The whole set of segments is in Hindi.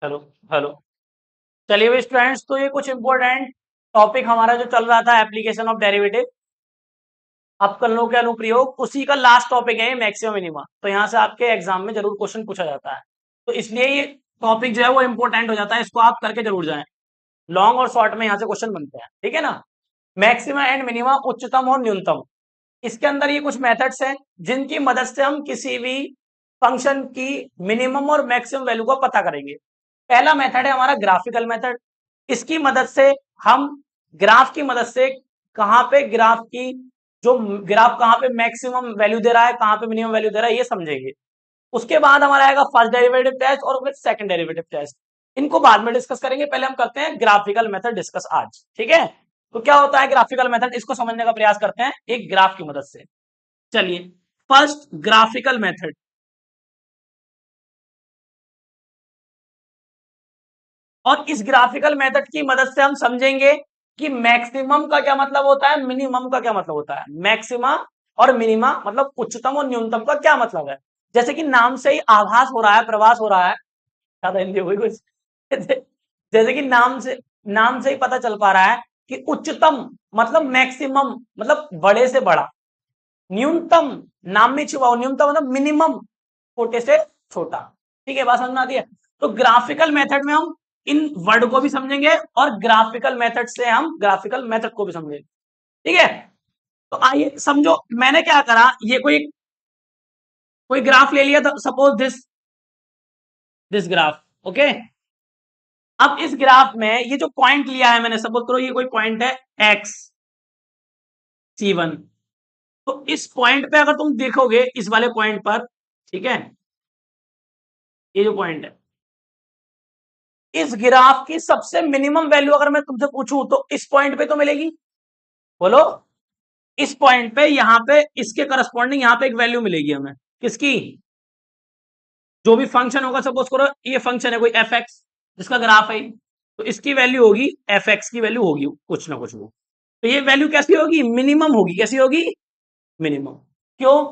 हेलो। हेलो। चलिए स्टूडेंट्स, तो ये कुछ इंपॉर्टेंट टॉपिक हमारा जो चल रहा था एप्लीकेशन ऑफ डेरिवेटिव अपकलनों के अनुप्रयोग, उसी का लास्ट टॉपिक है मैक्सिमम मिनिमा। तो यहाँ से आपके एग्जाम में जरूर क्वेश्चन पूछा जाता है, तो इसलिए ये टॉपिक जो है वो इंपॉर्टेंट हो जाता है। इसको आप करके जरूर जाएं। लॉन्ग और शॉर्ट में यहाँ से क्वेश्चन बनते हैं, ठीक है ना। मैक्सिमा एंड मिनिमा, उच्चतम और न्यूनतम। इसके अंदर ये कुछ मेथड्स हैं जिनकी मदद से हम किसी भी फंक्शन की मिनिमम और मैक्सिमम वैल्यू को पता करेंगे। पहला मेथड है हमारा ग्राफिकल मेथड। इसकी मदद से हम ग्राफ की मदद से कहाँ पे ग्राफ की जो ग्राफ कहाँ पे मैक्सिमम वैल्यू दे रहा है, कहाँ पे मिनिमम वैल्यू दे रहा है, ये समझेंगे। उसके बाद हमारा आएगा फर्स्ट डेरिवेटिव टेस्ट और फिर सेकंड डेरिवेटिव टेस्ट। इनको बाद में डिस्कस करेंगे, पहले हम करते हैं ग्राफिकल मेथड डिस्कस आज, ठीक है। तो क्या होता है ग्राफिकल मेथड, इसको समझने का प्रयास करते हैं एक ग्राफ की मदद से। चलिए, फर्स्ट ग्राफिकल मेथड। और इस ग्राफिकल मेथड की मदद से हम समझेंगे कि मैक्सिमम का क्या मतलब होता है, मिनिमम का क्या मतलब होता है। मैक्सिमा और मिनिमा मतलब उच्चतम और न्यूनतम का क्या मतलब है। जैसे कि नाम से ही आभास हो रहा है, प्रवास हो रहा है, ज्यादा हिंदी हुई कुछ जैसे कि नाम से ही पता चल पा रहा है कि उच्चतम मतलब मैक्सिमम मतलब बड़े से बड़ा। न्यूनतम नाम में छुपा हो, न्यूनतम मतलब मिनिमम छोटे से छोटा। ठीक है, बात समझ में आती है। तो ग्राफिकल मेथड में हम इन वर्ड को भी समझेंगे और ग्राफिकल मेथड से हम ग्राफिकल मेथड को भी समझेंगे, ठीक है। तो आइए समझो, मैंने क्या करा, ये कोई कोई ग्राफ ले लिया था, सपोज दिस ग्राफ, ओके। अब इस ग्राफ में ये जो पॉइंट लिया है मैंने, सपोज करो ये कोई पॉइंट है एक्स C1। तो इस पॉइंट पे अगर तुम देखोगे, इस वाले पॉइंट पर, ठीक है, ये जो पॉइंट है, इस ग्राफ की सबसे मिनिमम वैल्यू अगर मैं तुमसे पूछूं तो इस पॉइंट पे तो मिलेगी। बोलो। इस पॉइंट पे, यहां पे इसके करस्पॉन्डिंग यहां पे एक वैल्यू मिलेगी हमें, किसकी, जो भी फंक्शन होगा। सपोज करो ये फंक्शन है कोई एफ एक्स, जिसका ग्राफ है, तो इसकी वैल्यू होगी, एफ एक्स की वैल्यू होगी कुछ ना कुछ वो। तो ये वैल्यू कैसी होगी, मिनिमम होगी। कैसी होगी, मिनिमम। क्यों,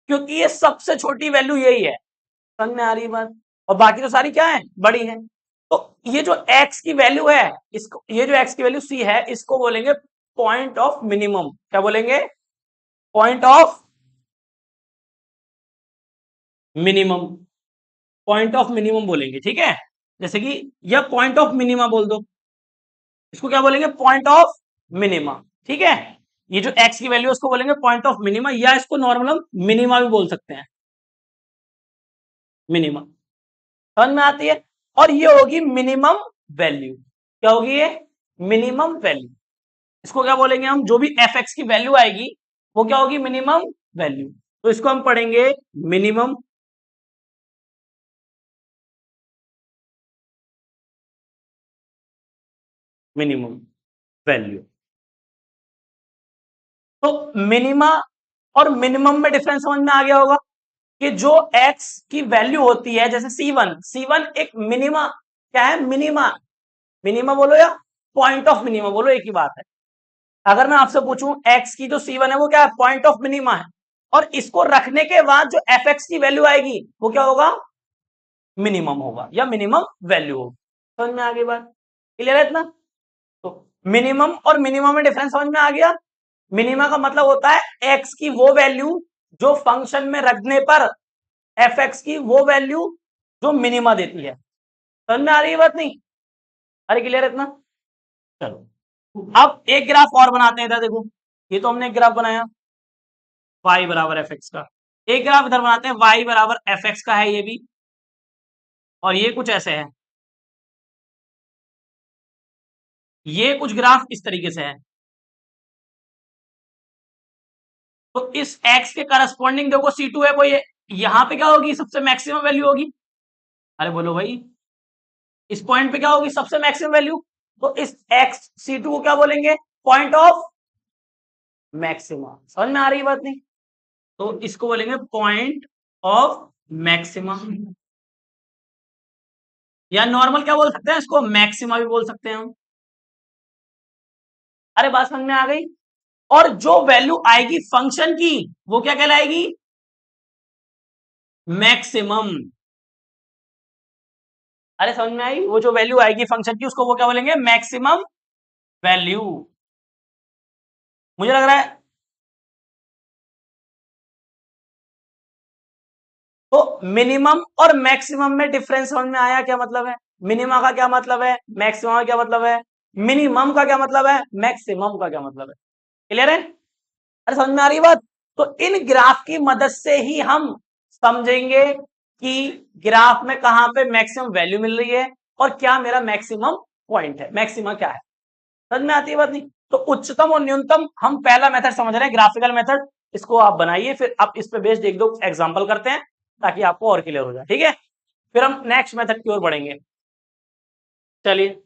क्योंकि ये सबसे छोटी वैल्यू यही है। समझ में आ रही बात। और बाकी तो सारी क्या है, बड़ी है। तो ये जो x की वैल्यू है, इसको, ये जो x की वैल्यू c है, इसको बोलेंगे पॉइंट ऑफ मिनिमम। क्या बोलेंगे, point of minimum. Point of minimum बोलेंगे, ठीक है। जैसे कि यह पॉइंट ऑफ मिनिमा बोल दो, इसको क्या बोलेंगे, पॉइंट ऑफ मिनिमा, ठीक है। ये जो x की वैल्यू है उसको बोलेंगे पॉइंट ऑफ मिनिमा, या इसको नॉर्मल हम मिनिमा भी बोल सकते हैं, मिनिमा। समझ में आती है। और ये होगी मिनिमम वैल्यू। क्या होगी ये, मिनिमम वैल्यू। इसको क्या बोलेंगे हम, जो भी एफ एक्स की वैल्यू आएगी वो क्या होगी, मिनिमम वैल्यू। तो इसको हम पढ़ेंगे मिनिमम मिनिमम वैल्यू। तो मिनिमा और मिनिमम में डिफरेंस समझ में आ गया होगा कि जो एक्स की वैल्यू होती है, जैसे C1 एक मिनिमा, क्या है, मिनिमा। मिनिमा बोलो या पॉइंट ऑफ मिनिमा बोलो, एक ही बात है। अगर मैं आपसे पूछूं एक्स की जो C1 है वो क्या है, पॉइंट ऑफ मिनिमा है। और इसको रखने के बाद जो एफ एक्स की वैल्यू आएगी वो क्या होगा, मिनिमम होगा या मिनिमम वैल्यू होगी। समझ में आ गई बात, क्लियर है इतना। तो मिनिमम और मिनिमम में डिफरेंस समझ में आ गया। मिनिमा का मतलब होता है एक्स की वो वैल्यू जो फंक्शन में रखने पर एफ एक्स की वो वैल्यू जो मिनिमा देती है। समझ में आ रही है बात, नहीं अरे क्लियर है इतना। चलो अब एक ग्राफ और बनाते हैं, इधर देखो। ये तो हमने एक ग्राफ बनाया y बराबर एफ एक्स का। एक ग्राफ इधर बनाते हैं y बराबर एफ एक्स का है ये भी, और ये कुछ ऐसे है। ये कुछ ग्राफ इस तरीके से है। तो इस x के करस्पॉन्डिंग देखो C2 है कोई, यहां पे क्या होगी, सबसे मैक्सिमम वैल्यू होगी। अरे बोलो भाई, इस पॉइंट पे क्या होगी सबसे मैक्सिमम वैल्यू। तो इस x C2 को क्या बोलेंगे, पॉइंट ऑफ मैक्सिमा। समझ में आ रही बात, नहीं। तो इसको बोलेंगे पॉइंट ऑफ मैक्सिमा, या नॉर्मल क्या बोल सकते हैं इसको, मैक्सिमा भी बोल सकते हैं हम। अरे बात समझ में आ गई। और जो वैल्यू आएगी फंक्शन की वो क्या कहलाएगी, मैक्सिमम। अरे समझ में आई? वो जो वैल्यू आएगी फंक्शन की उसको वो क्या बोलेंगे? Maximum value. मुझे लग रहा है तो मिनिमम और मैक्सिमम में डिफरेंस समझ में आया? क्या मतलब है मिनिमा का, क्या मतलब है मैक्सिमम का, क्या मतलब है मिनिमम का, क्या मतलब है मैक्सिमम का, क्या मतलब है? क्लियर है? अरे समझ में आ रही बात? तो इन ग्राफ की मदद से ही हम समझेंगे कि ग्राफ में कहां पे मैक्सिमम वैल्यू मिल रही है और क्या मेरा मैक्सिमम पॉइंट है, मैक्सिमम क्या है। समझ में आती है बात? नहीं तो उच्चतम और न्यूनतम हम पहला मेथड समझ रहे हैं, ग्राफिकल मेथड। इसको आप बनाइए, फिर आप इस पे बेस्ड एक दो एग्जांपल करते हैं ताकि आपको और क्लियर हो जाए। ठीक है, फिर हम नेक्स्ट मेथड की ओर बढ़ेंगे। चलिए,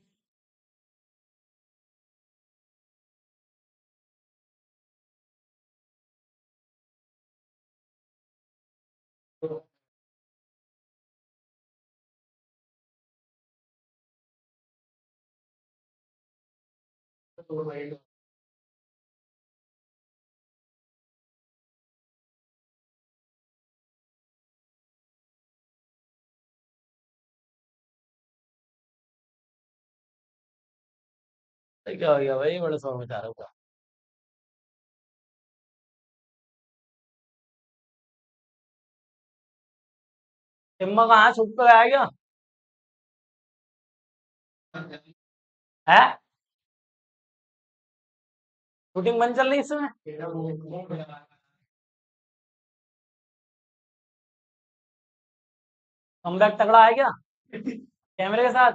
क्या हो गया भाई? बड़ा समझ में आ रहा होगा। सिम्मा कहाँ छुप कर आया क्या? है शूटिंग बंद चल रही है इस समय? कमबैक तगड़ा है क्या कैमरे के साथ?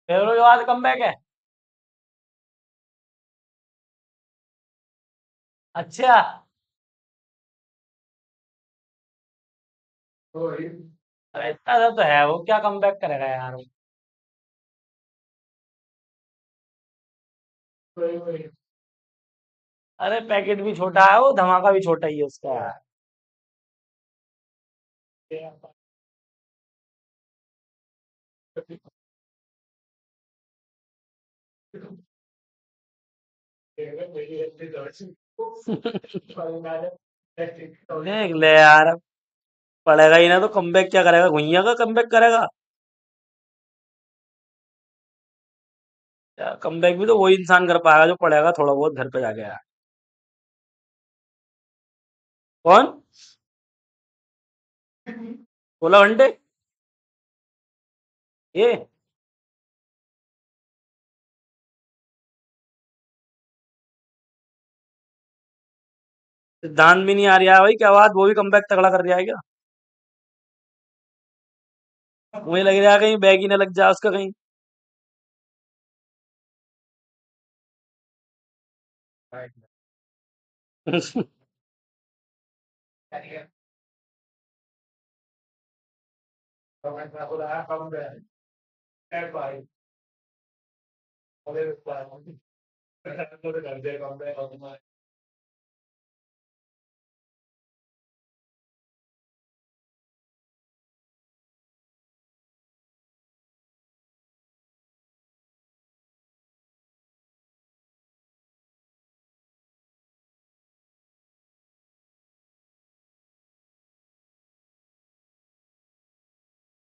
फेवरो के बाद कमबैक है? अच्छा, अरे इतना सब तो है, वो क्या कमबैक करेगा यार। अरे पैकेट भी छोटा है, वो धमाका भी छोटा ही है उसका। देख ले यार, पड़ेगा ही ना तो कमबैक क्या करेगा, घुइया का कमबैक करेगा? कमबैक भी तो वही इंसान कर पाएगा जो पढ़ेगा थोड़ा बहुत घर पे जाके यार। कौन? 16 घंटे? ये सिद्धांत भी नहीं आ रहा है भाई, क्या बात, वो भी कमबैक तगड़ा कर दिया है क्या? मुझे लग रहा है कहीं बैग ही ना लग जाए उसका कहीं।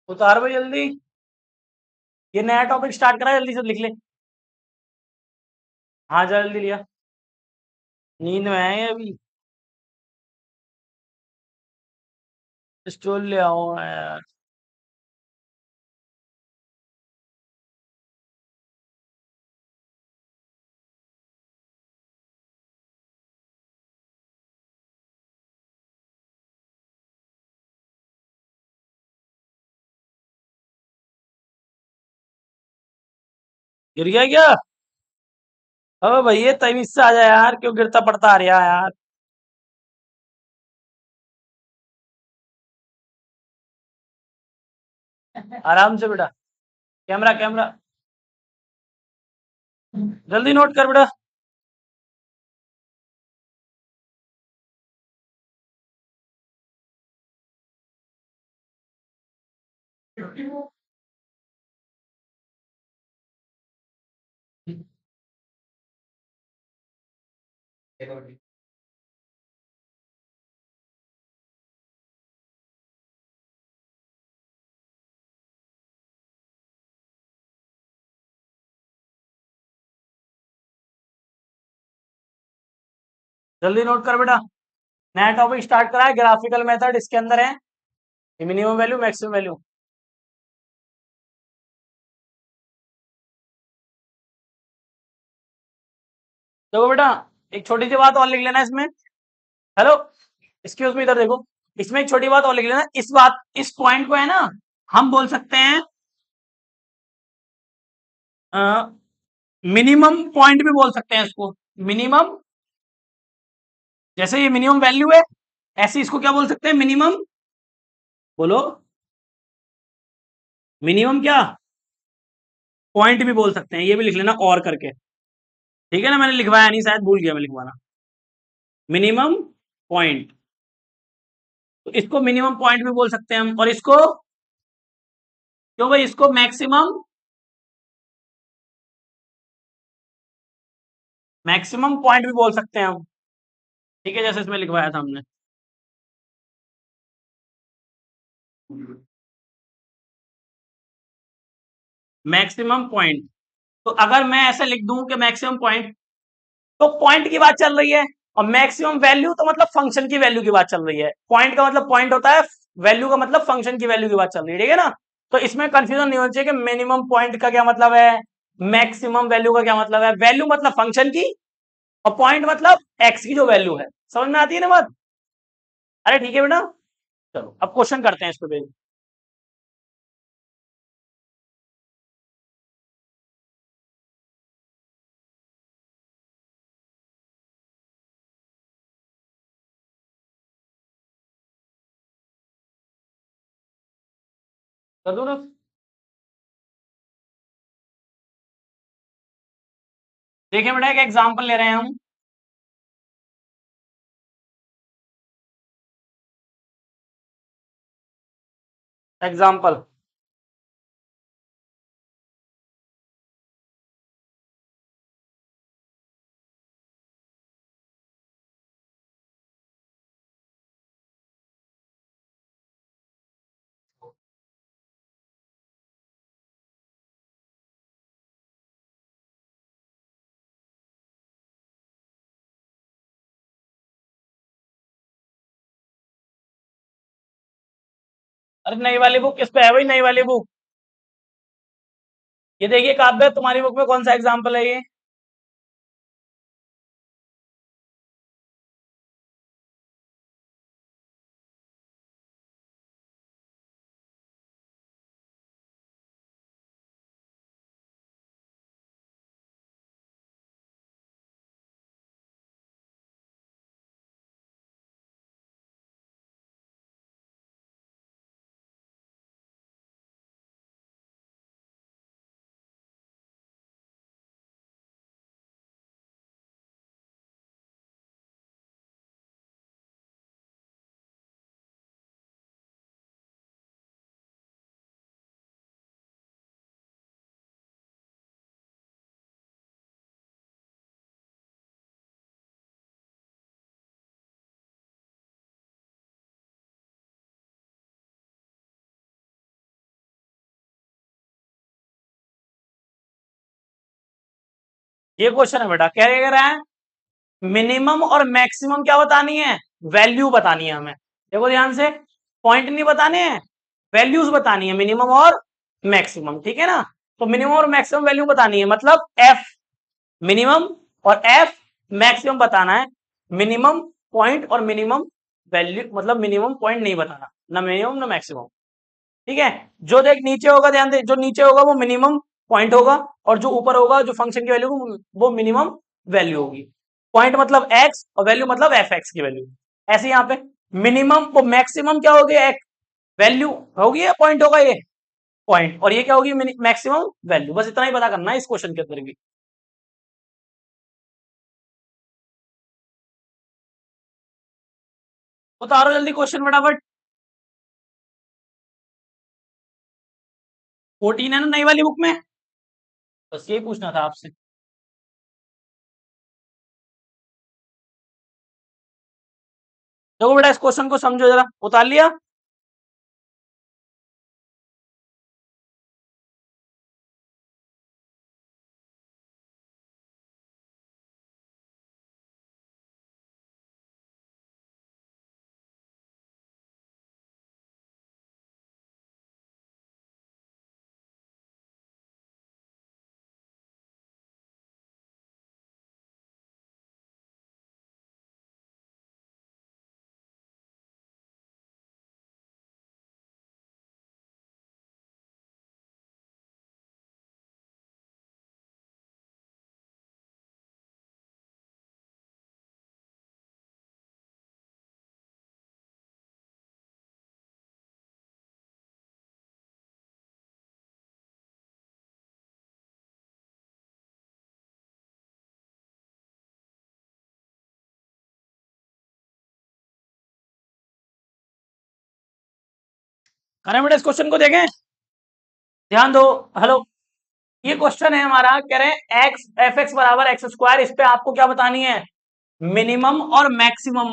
उतार भाई जल्दी, ये नया टॉपिक स्टार्ट करा, जल्दी से लिख ले। हाँ जल्दी लिया, नींद में है ये अभी। स्टोर ले आओ यार। गिर गया क्या? अबे भैया तमीज से आ जा यार, क्यों गिरता पड़ता आ रहा है यार। आराम से बेटा, कैमरा कैमरा जल्दी नोट कर बेटा। जल्दी नोट कर बेटा। नया टॉपिक स्टार्ट करा है, ग्राफिकल मेथड। इसके अंदर है मिनिमम वैल्यू, मैक्सिमम वैल्यू। देखो बेटा, एक छोटी सी बात और लिख लेना इसमें। हेलो, एक्सक्यूज मी, इधर देखो। इसमें एक छोटी बात और लिख लेना। इस बात, इस पॉइंट को है ना, हम बोल सकते हैं मिनिमम पॉइंट भी बोल सकते हैं इसको। मिनिमम, जैसे ये मिनिमम वैल्यू है, ऐसे इसको क्या बोल सकते हैं? मिनिमम। बोलो, मिनिमम क्या पॉइंट भी बोल सकते हैं। ये भी लिख लेना और करके, ठीक है ना? मैंने लिखवाया नहीं, शायद भूल गया मैं लिखवाना। मिनिमम पॉइंट, तो इसको मिनिमम पॉइंट भी बोल सकते हैं हम। और इसको, क्यों भाई, इसको मैक्सिमम, मैक्सिमम पॉइंट भी बोल सकते हैं हम, ठीक है? जैसे इसमें लिखवाया था हमने। मैक्सिमम पॉइंट, तो अगर मैं ऐसे लिख दूं कि मैक्सिमम पॉइंट, तो पॉइंट की बात चल रही है। और मैक्सिमम वैल्यू तो मतलब फंक्शन की वैल्यू की बात चल रही है। पॉइंट का मतलब पॉइंट होता है, वैल्यू का मतलब फंक्शन की वैल्यू की बात चल रही है, ठीक है ना? तो इसमें कंफ्यूजन नहीं होना चाहिए कि मिनिमम पॉइंट का क्या मतलब है, मैक्सिमम वैल्यू का क्या मतलब है। वैल्यू मतलब फंक्शन की, और पॉइंट मतलब एक्स की जो वैल्यू है। समझ में आती है ना बात? अरे ठीक है बेटा, चलो अब क्वेश्चन करते हैं इस पे। कर दो ना। देखिए बेटा, एक एग्जांपल ले रहे हैं हम। एग्जांपल, अरे नई वाली बुक किस पे है भाई? नई वाली बुक, ये देखिए काव्य, तुम्हारी बुक में कौन सा एग्जांपल है ये? ये क्वेश्चन है बेटा, क्या कह रहा है? मिनिमम और मैक्सिमम क्या बतानी है? वैल्यू बतानी है हमें। देखो ध्यान से, पॉइंट नहीं बताने हैं, वैल्यूज बतानी है, मिनिमम और मैक्सिमम, ठीक है ना? तो मिनिमम और मैक्सिमम वैल्यू बतानी है, मतलब एफ मिनिमम और एफ मैक्सिमम बताना है। मिनिमम पॉइंट और मिनिमम वैल्यू, मतलब मिनिमम पॉइंट नहीं बताना, ना मिनिमम ना मैक्सिमम, ठीक है? जो देख नीचे होगा, ध्यान दे, जो नीचे होगा वो मिनिमम पॉइंट होगा, और जो ऊपर होगा, जो फंक्शन की वैल्यू, वो मिनिमम वैल्यू होगी। पॉइंट मतलब एक्स और वैल्यू मतलब एफ एक्स की वैल्यू। ऐसे यहाँ पे मिनिमम वो मैक्सिमम क्या होगी? एक वैल्यू होगी या पॉइंट होगा? ये पॉइंट, और ये क्या होगी? Maximum value. बस इतना ही पता करना है इस क्वेश्चन के अंदर भी। उतारो जल्दी क्वेश्चन फटाफट। 14 है ना नई वाली बुक में? बस यही पूछना था आपसे। देखो बेटा, इस क्वेश्चन को समझो जरा। उतार लिया? करें बेटा, इस क्वेश्चन को देखें, ध्यान दो। हेलो, ये क्वेश्चन है हमारा, कह रहे हैं एक्स एफ एक्स बराबर एक्स स्क्वायर। इस पे आपको क्या बतानी है, मिनिमम और मैक्सिमम,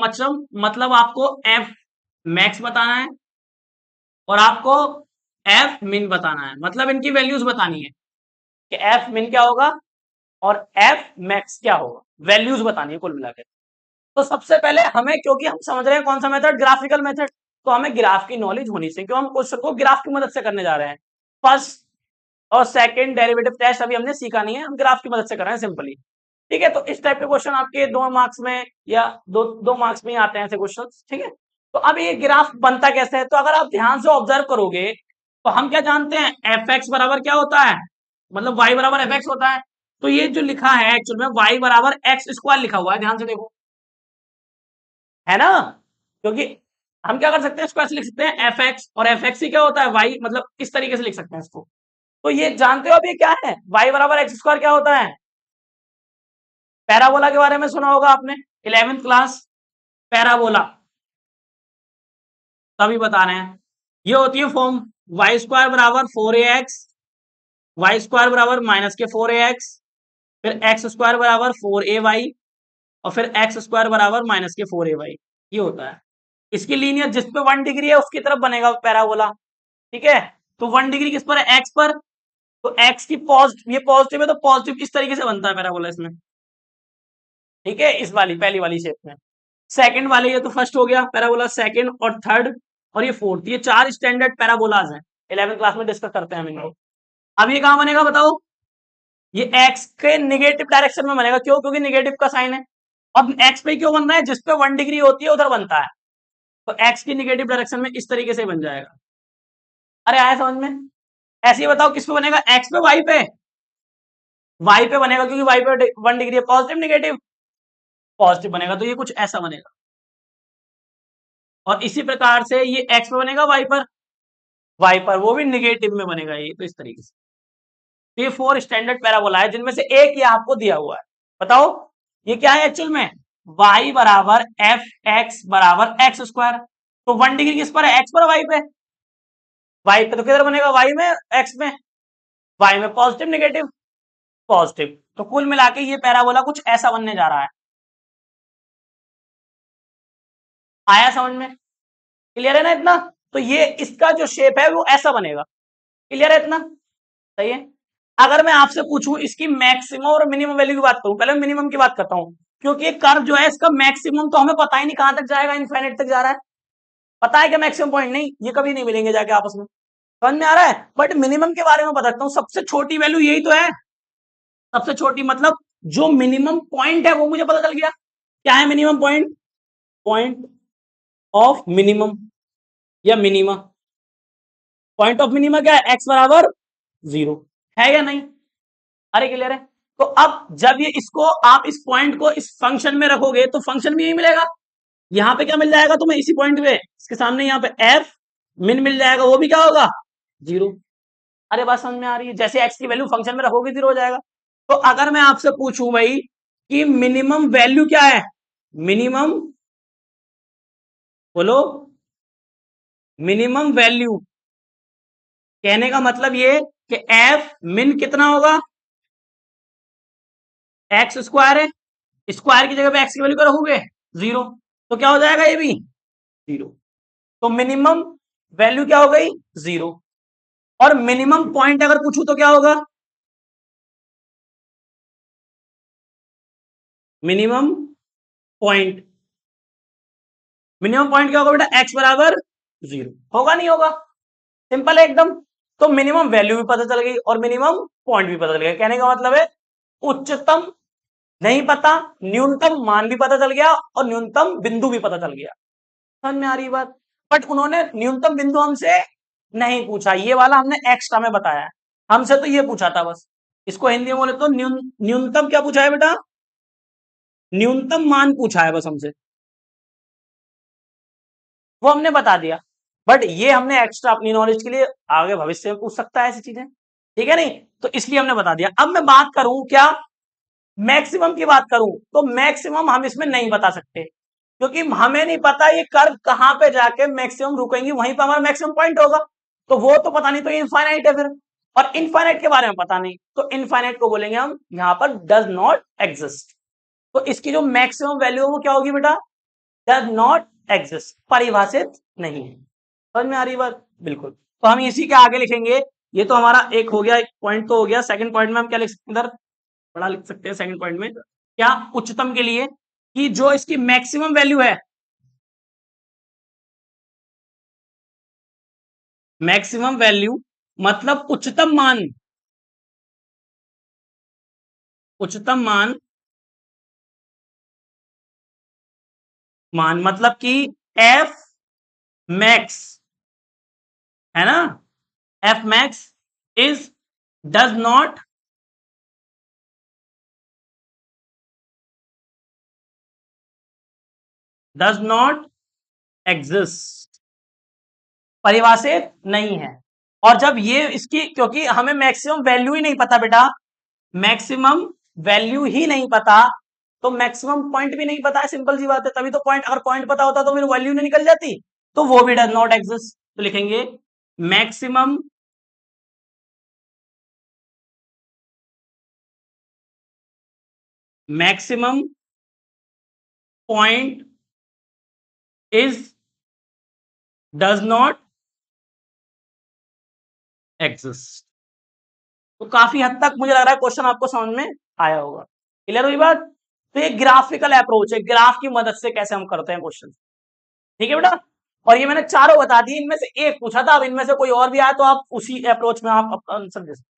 मतलब आपको एफ मैक्स बताना है और आपको एफ मिन बताना है, मतलब इनकी वैल्यूज बतानी है कि एफ मिन क्या होगा और एफ मैक्स क्या होगा, वैल्यूज बतानी है कुल मिलाकर। तो सबसे पहले हमें, क्योंकि हम समझ रहे हैं कौन सा मेथड, ग्राफिकल मेथड, तो हमें ग्राफ की नॉलेज होनी चाहिए, क्यों हम क्वेश्चन को ग्राफ की मदद से करने जा रहे हैं। फर्स्ट और सेकंड डेरिवेटिव टेस्ट अभी हमने सीखा नहीं है, हम ग्राफ की मदद से कर रहे हैं सिंपली। ठीक है, तो इस टाइप के क्वेश्चन आपके 2 मार्क्स में या दो मार्क्स में ही आते हैं ऐसे क्वेश्चन। ठीक है, तो अब ये ग्राफ बनता कैसे है, तो अगर आप ध्यान से ऑब्जर्व करोगे तो हम क्या जानते हैं, एफ एक्स बराबर क्या होता है, मतलब वाई बराबर एफ एक्स होता है। तो ये जो लिखा है एक्चुअल में वाई बराबर एक्स स्क्वायर लिखा हुआ है, ध्यान से देखो, है ना, क्योंकि हम क्या कर सकते हैं, स्क्वायर से लिख सकते हैं एफ एक्स, और एफ एक्स ही क्या होता है वाई, मतलब इस तरीके से लिख सकते हैं इसको। तो ये जानते हो अब ये क्या है, वाई बराबर एक्स स्क्वायर क्या होता है, पैराबोला के बारे में सुना होगा आपने, 11th क्लास, पैराबोला, तभी बता रहे हैं। ये होती है फॉर्म, वाई स्क्वायर बराबर 4ax, वाई स्क्वायर बराबर माइनस के 4ax, फिर एक्स स्क्वायर बराबर 4ay, और फिर एक्स स्क्वायर बराबर माइनस के 4ay, ये होता है। इसकी लीनियर जिस पे 1 डिग्री है उसकी तरफ बनेगा पैराबोला। ठीक है, तो 1 डिग्री किस पर है, एक्स पर, तो एक्स की पॉजिटिव, ये पॉजिटिव है तो पॉजिटिव किस तरीके से बनता है पैराबोला इसमें। ठीक है, इस वाली पहली वाली शेप में। सेकंड वाले, ये तो फर्स्ट हो गया पैराबोला, सेकंड और थर्ड और ये फोर्थ, ये 4 स्टैंडर्ड पैराबोलाज हैं, 11th क्लास में डिस्कस करते हैं हम इनको। अब ये कहां बनेगा बताओ, ये एक्स के निगेटिव डायरेक्शन में बनेगा, क्यों, क्योंकि निगेटिव का साइन है। अब एक्स पे क्यों बन रहा है, जिस पे 1 डिग्री होती है उधर बनता है, तो एक्स की निगेटिव डायरेक्शन में इस तरीके से बन जाएगा। अरे आया समझ में, ऐसे ही बताओ किस पे बनेगा, एक्स पे वाई पे, वाई पे बनेगा क्योंकि वाई पे 1 डिग्री है, पॉजिटिव निगेटिव, पॉजिटिव बनेगा, तो ये कुछ ऐसा बनेगा। और इसी प्रकार से ये एक्स पे बनेगा वाई पर, वाई पर वो भी निगेटिव में बनेगा, ये तो इस तरीके से। तो ये 4 स्टैंडर्ड पैराबोला है, जिनमें से एक ये आपको दिया हुआ है। बताओ ये क्या है एक्चुअल में, y बराबर एफ एक्स बराबर एक्स स्क्वायर। तो 1 डिग्री किस पर है, एक्स पर, वाई पे, वाई पे तो किधर बनेगा, वाई में, एक्स में, वाई में पॉजिटिव निगेटिव, पॉजिटिव। तो कुल मिला के ये पैराबोला कुछ ऐसा बनने जा रहा है। आया समझ में, क्लियर है ना इतना। तो ये इसका जो शेप है वो ऐसा बनेगा, क्लियर है इतना, सही है। अगर मैं आपसे पूछूं इसकी मैक्सिमम और मिनिमम वैल्यू की बात करूं, पहले मिनिमम की बात करता हूं, क्योंकि ये कर्व जो है इसका मैक्सिमम तो हमें पता ही नहीं कहां तक जाएगा, इनफाइनाइट तक जा रहा है, पता है क्या मैक्सिमम पॉइंट, नहीं, ये कभी नहीं मिलेंगे जाके आपस में, समझ में आ रहा है। बट मिनिमम के बारे में बताता हूँ, सबसे छोटी वैल्यू यही तो है, सबसे छोटी, मतलब जो मिनिमम पॉइंट है वो मुझे पता चल गया, क्या है minimum point, point of minimum या मिनिमा, पॉइंट ऑफ मिनिमा क्या है, एक्स बराबर 0, है या नहीं, अरे क्लियर है। तो अब जब ये इसको आप इस पॉइंट को इस फंक्शन में रखोगे तो फंक्शन में यही मिलेगा, यहां पे क्या मिल जाएगा तुम्हें, इसी पॉइंट पे इसके सामने यहाँ पे एफ मिन मिल जाएगा, वो भी क्या होगा, 0। अरे बात समझ में आ रही है, जैसे एक्स की वैल्यू फंक्शन में रखोगे 0 हो जाएगा। तो अगर मैं आपसे पूछूं भाई कि मिनिमम वैल्यू क्या है, मिनिमम, बोलो, मिनिमम वैल्यू, कहने का मतलब ये कि एफ मिन कितना होगा, एक्स स्क्वायर है, स्क्वायर की जगह पे एक्स की वैल्यू क्या रखोगे, 0, तो क्या हो जाएगा ये भी 0। तो मिनिमम वैल्यू क्या हो गई, 0। और मिनिमम पॉइंट अगर पूछूं तो क्या होगा, मिनिमम पॉइंट, मिनिमम पॉइंट क्या होगा बेटा, एक्स बराबर 0, होगा नहीं होगा, सिंपल है एकदम। तो मिनिमम वैल्यू भी पता चल गई और मिनिमम पॉइंट भी पता चल गया, कहने का मतलब है उच्चतम नहीं पता, न्यूनतम मान भी पता चल गया और न्यूनतम बिंदु भी पता चल गया, समझ में आ रही बात। बट उन्होंने न्यूनतम बिंदु हमसे नहीं पूछा, ये वाला हमने एक्स्ट्रा में बताया है, हमसे तो ये पूछा था बस, इसको हिंदी में बोले तो न्यूनतम क्या पूछा है बेटा, न्यूनतम मान पूछा है बस हमसे, वो हमने बता दिया। बट ये हमने एक्स्ट्रा अपनी नॉलेज के लिए, आगे भविष्य में पूछ सकता है ऐसी चीजें, ठीक है नहीं, तो इसलिए हमने बता दिया। अब मैं बात करूं क्या, मैक्सिमम की बात करूं, तो मैक्सिमम हम इसमें नहीं बता सकते, क्योंकि हमें नहीं पता ये कर्व कहां पे जाके मैक्सिमम रुकेंगी, वहीं पर हमारा मैक्सिमम पॉइंट होगा, तो वो तो पता नहीं, तो इनफाइनाइट है फिर, और इनफाइनाइट के बारे में पता नहीं, तो इनफाइनाइट को बोलेंगे हम यहां पर डज नॉट एग्जिस्ट। तो इसकी जो मैक्सिमम वैल्यू है वो क्या होगी बेटा, डज नॉट एग्जिस्ट, परिभाषित नहीं है। समझ में आ रही बात, बिल्कुल। तो हम इसी के आगे लिखेंगे, ये तो हमारा एक हो गया, एक पॉइंट तो हो गया। सेकंड पॉइंट में हम क्या लिख सकते हैं, इधर बड़ा लिख सकते हैं सेकंड पॉइंट में, क्या उच्चतम के लिए, कि जो इसकी मैक्सिमम वैल्यू है, मैक्सिमम वैल्यू मतलब उच्चतम मान, उच्चतम मान, मान मतलब कि एफ मैक्स, है ना, F max is does not, does not exist, परिभाषित नहीं है। और जब ये इसकी, क्योंकि हमें मैक्सिमम वैल्यू ही नहीं पता बेटा, मैक्सिमम वैल्यू ही नहीं पता, तो मैक्सिमम पॉइंट भी नहीं पता है, सिंपल सी बात है। तभी तो पॉइंट, अगर पॉइंट पता होता तो फिर वैल्यू नहीं निकल जाती, तो वो भी डज नॉट एग्जिस्ट। तो लिखेंगे maximum, maximum point is does not exist. तो काफी हद तक मुझे लग रहा है क्वेश्चन आपको समझ में आया होगा, क्लियर हुई बात। तो ये ग्राफिकल अप्रोच है, ग्राफ की मदद से कैसे हम करते हैं क्वेश्चन, ठीक है बेटा। और ये मैंने चारों बता दिए, इनमें से एक पूछा था, अब इनमें से कोई और भी आया तो आप उसी अप्रोच में आप आंसर दे सकते।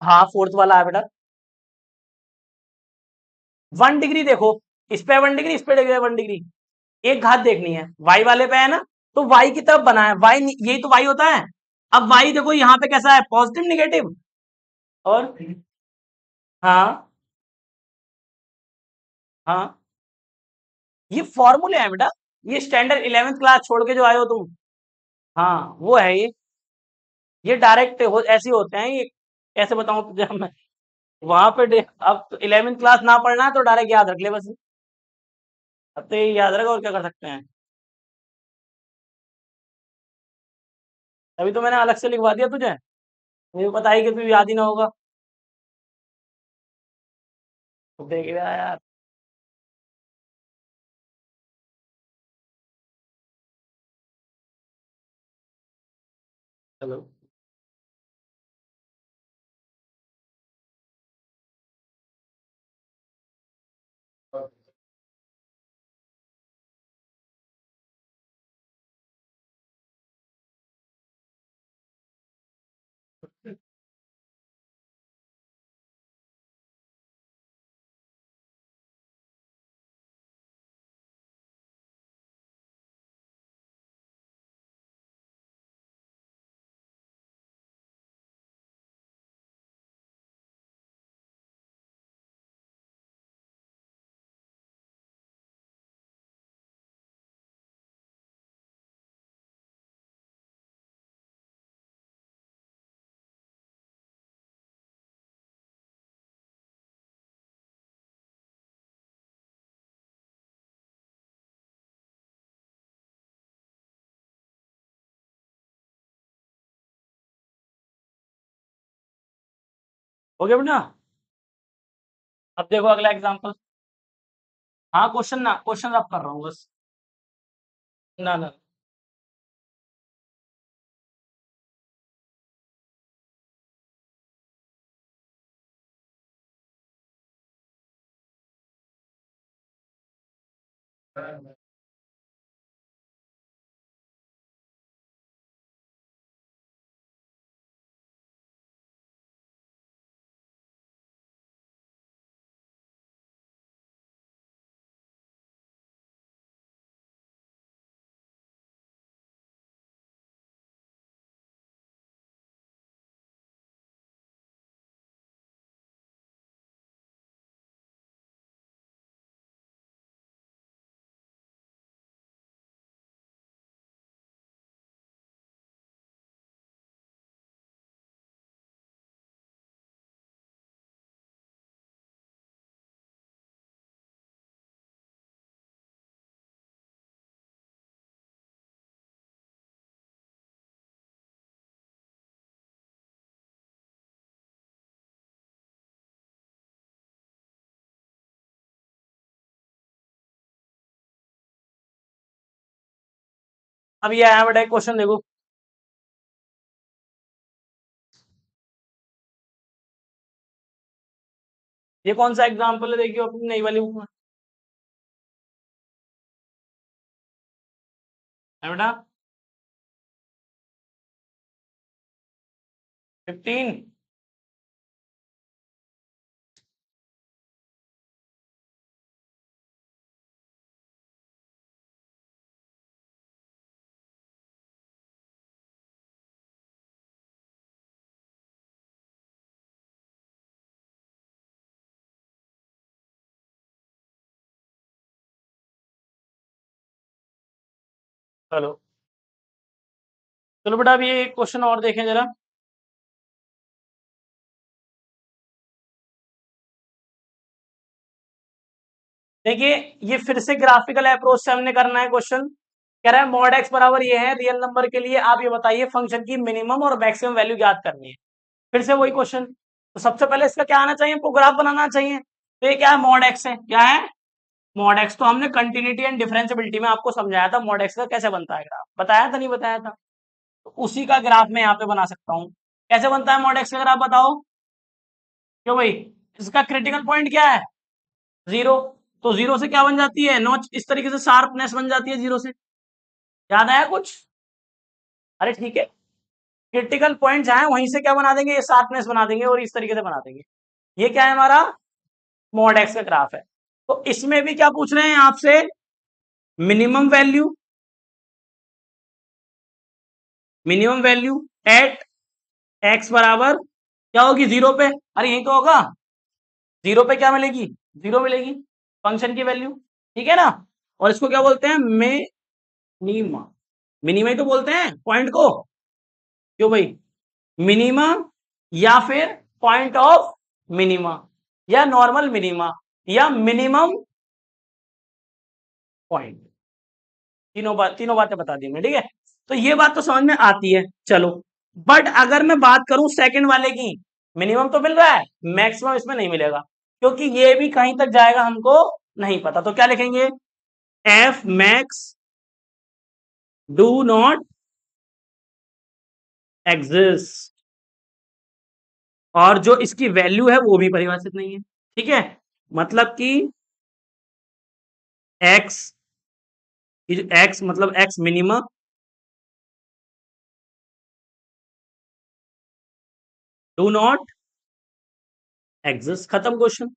हाँ फोर्थ वाला है बेटा, 1 डिग्री देखो, इस पे 1 डिग्री, इस पे 1 डिग्री, एक घात देखनी है, वाई वाले पे है ना, तो वाई की तरफ बना है, वाई यही तो वाई होता है। अब वाई देखो यहाँ पे कैसा है, पॉजिटिव निगेटिव, और हाँ, हाँ, ये फॉर्मूले है बेटा, ये स्टैंडर्ड 11th क्लास छोड़ के जो आए हो तुम, हाँ वो है ये डायरेक्ट हो, ऐसे होते हैं ये, कैसे बताऊं तुझे मैं, वहां पे अब तो 11th क्लास ना पढ़ना है तो डायरेक्ट याद रख ले बस, अब तो ये याद रख, और क्या कर सकते हैं। अभी तो मैंने अलग से लिखवा दिया तुझे, मुझे पता है कि तुझे याद ही ना होगा, तो देख लिया यार। चलो, हो गया बेटा। अब देखो अगला एग्जांपल, हाँ क्वेश्चन ना, क्वेश्चन अब कर रहा हूँ बस, ना ना, अब ये आया बेटा एक क्वेश्चन देखो, ये कौन सा एग्जाम्पल है देखियो अपनी नई वाली बुक में, है बेटा 15। चलो चलो बेटा अब ये क्वेश्चन और देखें जरा। देखिए ये फिर से ग्राफिकल अप्रोच से हमने करना है क्वेश्चन। कह रहा है मॉड एक्स बराबर ये है, रियल नंबर के लिए आप ये बताइए फंक्शन की मिनिमम और मैक्सिमम वैल्यू ज्ञात करनी है। फिर से वही क्वेश्चन। तो सबसे पहले इसका क्या आना चाहिए, हमको ग्राफ बनाना चाहिए। तो ये क्या है, मॉड एक्स है, क्या है मॉड एक्स। तो हमने कंटिन्यूटी एंड डिफरेंशियबिलिटी में आपको समझाया था मॉड एक्स का कैसे बनता है ग्राफ, बताया था नहीं बताया था। तो उसी का ग्राफ मैं यहाँ पे बना सकता हूँ। कैसे बनता है मॉड एक्स का ग्राफ बताओ, क्यों भाई, इसका क्रिटिकल पॉइंट क्या है, जीरो। तो जीरो से क्या बन जाती है, नॉच, इस तरीके से शार्पनेस बन जाती है जीरो से। याद आया कुछ, अरे ठीक है, क्रिटिकल पॉइंट आए वहीं से क्या बना देंगे, ये शार्पनेस बना देंगे और इस तरीके से बना देंगे। ये क्या है हमारा मॉड एक्स का ग्राफ है। तो इसमें भी क्या पूछ रहे हैं आपसे, minimum value, minimum value at X बराबर क्या होगी, जीरो पे। अरे यही तो होगा, जीरो पे क्या मिलेगी, जीरो मिलेगी फंक्शन की वैल्यू, ठीक है ना। और इसको क्या बोलते हैं, मिनीमा, मिनिमा ही तो बोलते हैं पॉइंट को, क्यों भाई, मिनिमा या फिर पॉइंट ऑफ मिनिमा या नॉर्मल मिनिमा या मिनिमम पॉइंट, तीनों बातें बता दी मैं, ठीक है। तो ये बात तो समझ में आती है, चलो। बट अगर मैं बात करूं सेकंड वाले की, मिनिमम तो मिल रहा है, मैक्सिमम इसमें नहीं मिलेगा, क्योंकि ये भी कहीं तक जाएगा हमको नहीं पता। तो क्या लिखेंगे, F max do not exist, और जो इसकी वैल्यू है वो भी परिभाषित नहीं है, ठीक है। मतलब कि एक्स, एक्स मतलब x minimum do not exist, खत्म क्वेश्चन।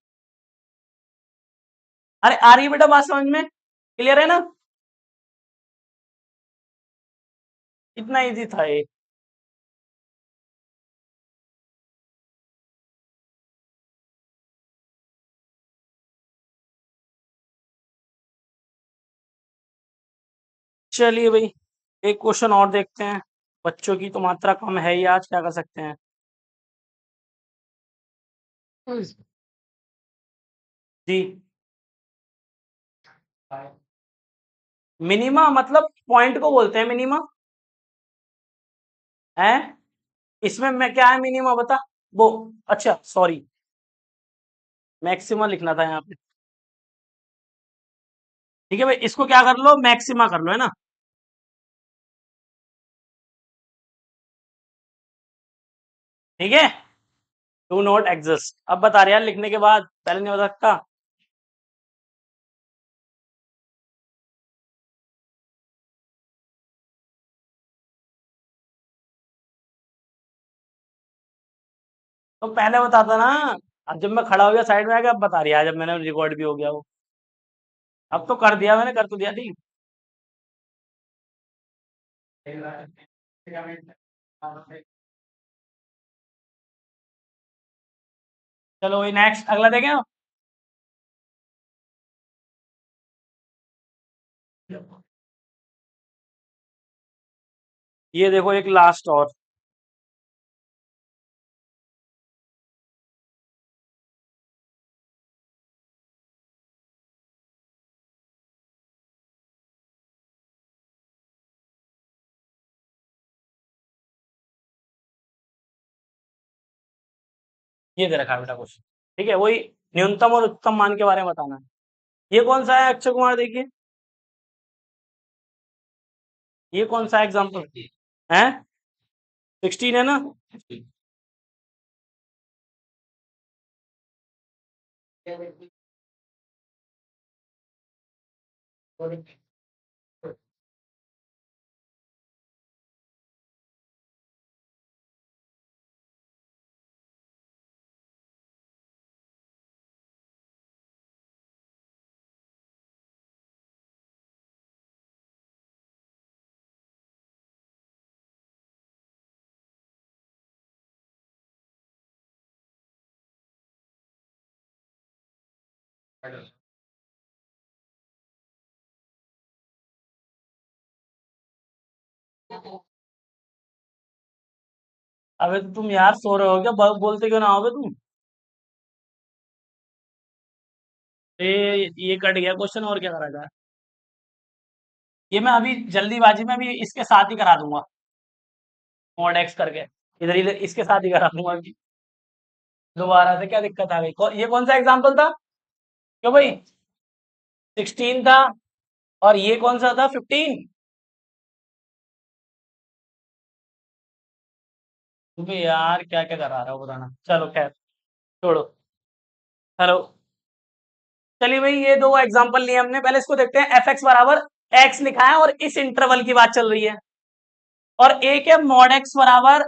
अरे आ रही है बेटा बात समझ में, क्लियर है ना, इतना इजी था ये। चलिए भाई एक क्वेश्चन और देखते हैं, बच्चों की तो मात्रा कम है ही आज, क्या कर सकते हैं। जी, मिनिमा मतलब पॉइंट को बोलते हैं मिनिमा, है। इसमें मैं क्या है मिनिमा बता, वो, अच्छा सॉरी, मैक्सिमा लिखना था यहाँ पे। ठीक है भाई, इसको क्या कर लो, मैक्सिमा कर लो, है ना। ठीक है, डू नॉट एग्जिस्ट, अब बता रहे यार लिखने के बाद, पहले नहीं बता सकता। तो पहले बताता ना, अब जब मैं खड़ा हो गया साइड में आ गया, अब बता रही है, जब मैंने रिकॉर्ड भी हो गया वो। अब तो कर दिया मैंने, कर तो दिया थी। चलो वही नेक्स्ट अगला देखें। ये देखो एक लास्ट और, ये दे रखा है बेटा क्वेश्चन, ठीक है, वही न्यूनतम और उच्चतम मान के बारे में बताना है। ये कौन सा है अक्षय कुमार, देखिए, ये कौन सा एग्जाम्पल है? 16 है ना? अबे तो तुम यार सो रहे हो क्या? बोलते क्यों ना होगे तुम? ये कट गया क्वेश्चन, और क्या करा जाए? ये मैं अभी जल्दीबाजी में भी इसके साथ ही करा दूंगा, मॉड एक्स करके। इधर इधर इसके साथ ही करा दूंगा अभी। दोबारा से क्या दिक्कत आ गई? ये कौन सा एग्जाम्पल था? क्यों भाई? 16 था, और ये कौन सा था? 15। तुम्हें यार क्या क्या करा रहा हो बताना। चलो खैर, छोड़ो। हेलो। चलिए भाई, ये दो एग्जांपल लिए हमने, पहले इसको देखते हैं। एफ एक्स बराबर एक्स लिखा है और इस इंटरवल की बात चल रही है, और एक है मॉड एक्स बराबर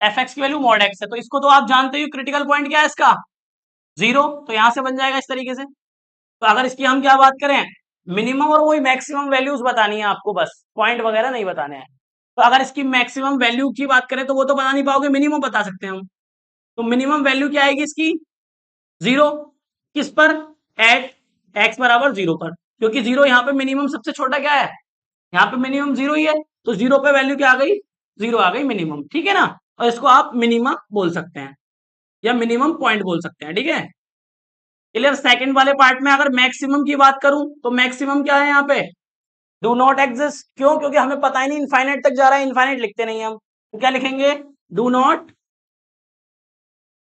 एफ एक्स की वैल्यू मॉड एक्स है। तो इसको तो आप जानते हो, क्रिटिकल पॉइंट क्या है इसका? 0। तो यहां से बन जाएगा इस तरीके से। तो अगर इसकी हम क्या बात करें, मिनिमम और वही मैक्सिमम वैल्यूज बतानी है आपको, बस पॉइंट वगैरह नहीं बताने हैं। तो अगर इसकी मैक्सिमम वैल्यू की बात करें तो वो तो बता नहीं पाओगे, मिनिमम बता सकते हैं हम। तो मिनिमम वैल्यू क्या आएगी इसकी? 0। किस पर? एट एक्स बराबर 0 पर, क्योंकि 0 यहाँ पे मिनिमम सबसे छोटा क्या है, यहाँ पे मिनिमम 0 ही है। तो 0 पे वैल्यू क्या आ गई? 0 आ गई मिनिमम, ठीक है ना? और इसको आप मिनिमा बोल सकते हैं, या मिनिमम पॉइंट बोल सकते हैं, ठीक है? क्लियर? सेकंड वाले पार्ट में अगर मैक्सिमम की बात करूं तो मैक्सिमम क्या है यहाँ पे? Do not exist. क्यों? क्योंकि हमें पता ही नहीं इनफाइनाइट तक जा रहा है, इनफाइनाइट लिखते नहीं हम। तो क्या लिखेंगे? डू नॉट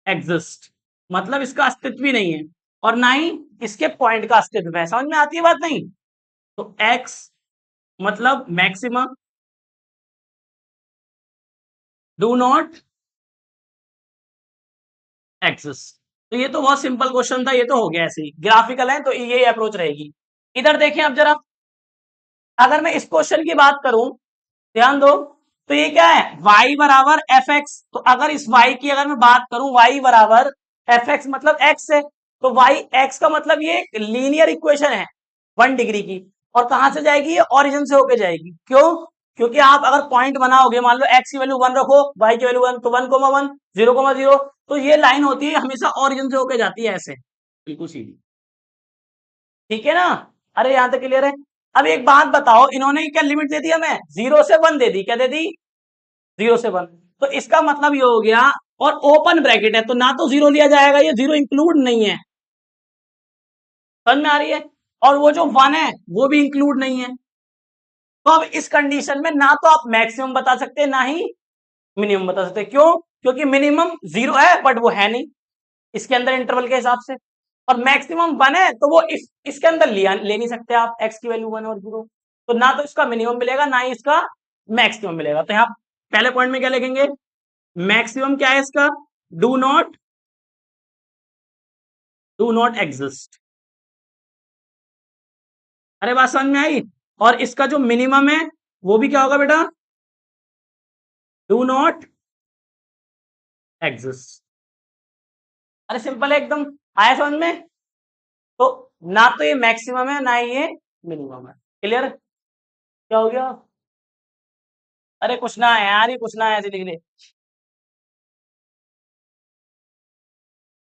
एग्जिस्ट, मतलब इसका अस्तित्व ही नहीं है, और ना ही इसके पॉइंट का अस्तित्व है। समझ में आती है बात नहीं? तो एक्स मतलब मैक्सिमम, डू नॉट एग्जिस्ट। तो ये तो बहुत सिंपल क्वेश्चन था, ये तो हो गया। ऐसे ही ग्राफिकल है तो यही अप्रोच रहेगी। इधर देखें अब जरा, अगर मैं इस क्वेश्चन की बात करूं, ध्यान दो, तो ये क्या है? y बराबर एफ एक्स। तो अगर इस y की अगर मैं बात करूं, y बराबर एफ एक्स मतलब x है, तो y x का मतलब ये लीनियर इक्वेशन है 1 डिग्री की। और कहां से जाएगी? ये ओरिजिन से होके जाएगी। क्यों? क्योंकि आप अगर पॉइंट बनाओगे, मान लो x की वैल्यू 1 रखो, y की वैल्यू 1, तो 1,1, 0,0, तो ये लाइन होती है हमेशा ओरिजिन से होके जाती है ऐसे, बिल्कुल सीधी। ठीक है ना? अरे यहां तक क्लियर है? अब एक बात बताओ, इन्होंने क्या लिमिट दे दी हमें? 0 से 1 दे दी। क्या दे दी? 0 से 1। तो इसका मतलब ये हो गया, और ओपन ब्रैकेट है तो ना तो 0 लिया जाएगा, ये 0 इंक्लूड नहीं है। समझ में आ रही है? और वो जो 1 है वो भी इंक्लूड नहीं है। तो अब इस कंडीशन में ना तो आप मैक्सिमम बता सकते ना ही मिनिमम बता सकते। क्यों? क्योंकि मिनिमम 0 है बट वो है नहीं इसके अंदर इंटरवल के हिसाब से, और मैक्सिमम 1 है तो वो इसके अंदर लिया ले नहीं सकते आप, एक्स की वैल्यू 1 और 0। तो ना तो इसका मिनिमम मिलेगा ना ही इसका मैक्सिमम मिलेगा। तो यहाँ पहले पॉइंट में क्या लिखेंगे? मैक्सिमम क्या है इसका? Do not, do not exist. अरे बात समझ में आई? और इसका जो मिनिमम है वो भी क्या होगा बेटा? Do not exist. अरे सिंपल है एकदम। आया समझ में? तो ना तो ये मैक्सिमम है ना ही ये मिनिमम है। क्लियर? क्या हो गया? अरे कुछ ना है यार, ये कुछ ना है, ऐसे लिख ले।